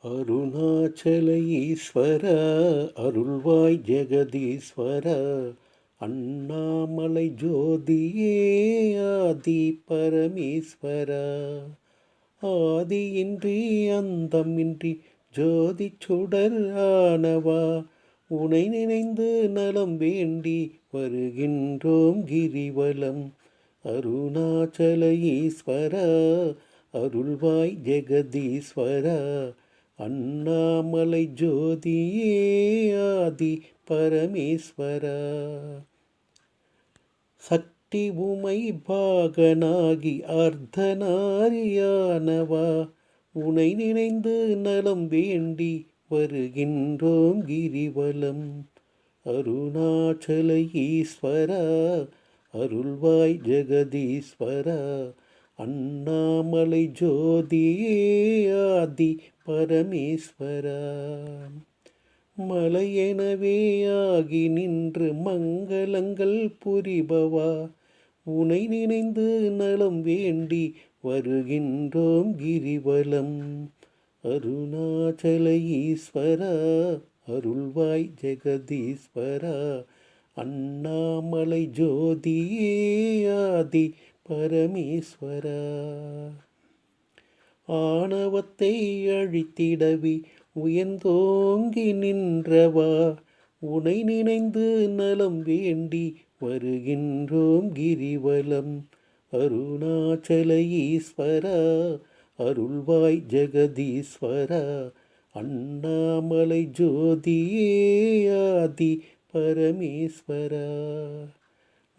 அருணாச்சல ஈஸ்வர அருள்வாய் ஜெகதீஸ்வர அண்ணாமலை ஜோதியே ஆதி பரமேஸ்வர ஆதியின்றி அந்தமின்றி ஜோதி சுடர் ஆனவா உனை நினைந்து நலம் வேண்டி வருகின்றோம் கிரிவலம் அருணாச்சல ஈஸ்வர அருள்வாய் ஜெகதீஸ்வர அண்ணாமலை ஜோதியே ஆதி பரமேஸ்வரா சக்தி உமை பாகனாகி அர்த்தநாரியானவா உனை நினைந்து நலம் வேண்டி வருகின்றோம் கிரிவலம் அருணாச்சல ஈஸ்வரா அருள்வாய் ஜெகதீஸ்வரா அண்ணாமலை ஜோதியே ஆதி பரமேஸ்வரா மலையெனவே ஆகி நின்று மங்களங்கள் புரிபவா உனை நினைந்து நலம் வேண்டி வருகின்றோம் கிரிவலம் அருணாச்சல ஈஸ்வரா அருள்வாய் ஜெகதீஸ்வரா அண்ணாமலை ஜோதியே ஆதி பரமேஸ்வரா ஆணவத்தை அழித்திடவி உயர்ந்தோங்கி நின்றவா உனை நினைந்து நலம் வேண்டி வருகின்றோம் கிரிவலம் அருணாச்சல ஈஸ்வரா அருள்வாய் ஜெகதீஸ்வரா அண்ணாமலை ஜோதியே ஆதி பரமேஸ்வரா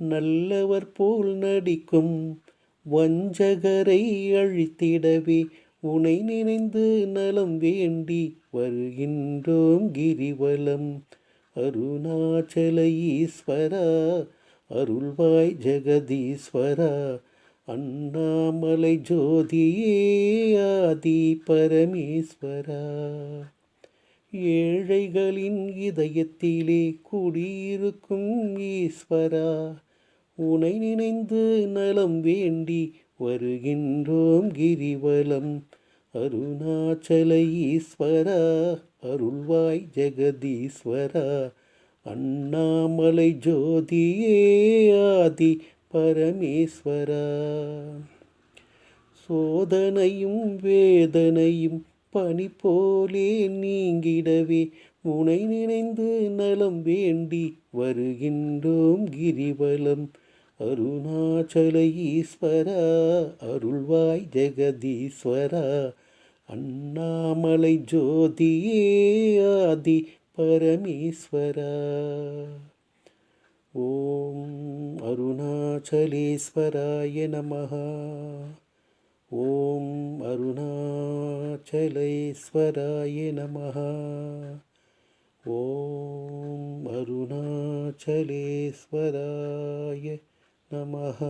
நல்லவர் போல் நடிக்கும் வஞ்சகரை அழித்திடவே உனை நினைந்து நலம் வேண்டி வருகின்றோம் கிரிவலம் அருணாச்சல ஈஸ்வரா அருள்வாய் ஜெகதீஸ்வரா அண்ணாமலை ஜோதியே ஆதி பரமேஸ்வரா ஏழைகளின் இதயத்திலே குடியிருக்கும் ஈஸ்வரா உனை நினைந்து நலம் வேண்டி வருகின்றோம் கிரிவலம் அருணாச்சல ஈஸ்வரா அருள்வாய் ஜெகதீஸ்வரா அண்ணாமலை ஜோதியே ஆதி பரமேஸ்வரா சோதனையும் வேதனையும் பனி போலே நீங்கிடவே உனை நினைந்து நலம் வேண்டி வருகின்றோம் கிரிவலம் அருணாச்சல ஈஸ்வரா அருள்வாய் ஜெகதீஸ்வரா அண்ணாமலை ஜோதியே ஆதி பரமேஸ்வரா ஓம் அருணாச்சலேஸ்வராய நமஹ ஓம் அருணாச்சலேஸ்வராய நமஹ ஓம் அருணாச்சலேஸ்வராய நமஹ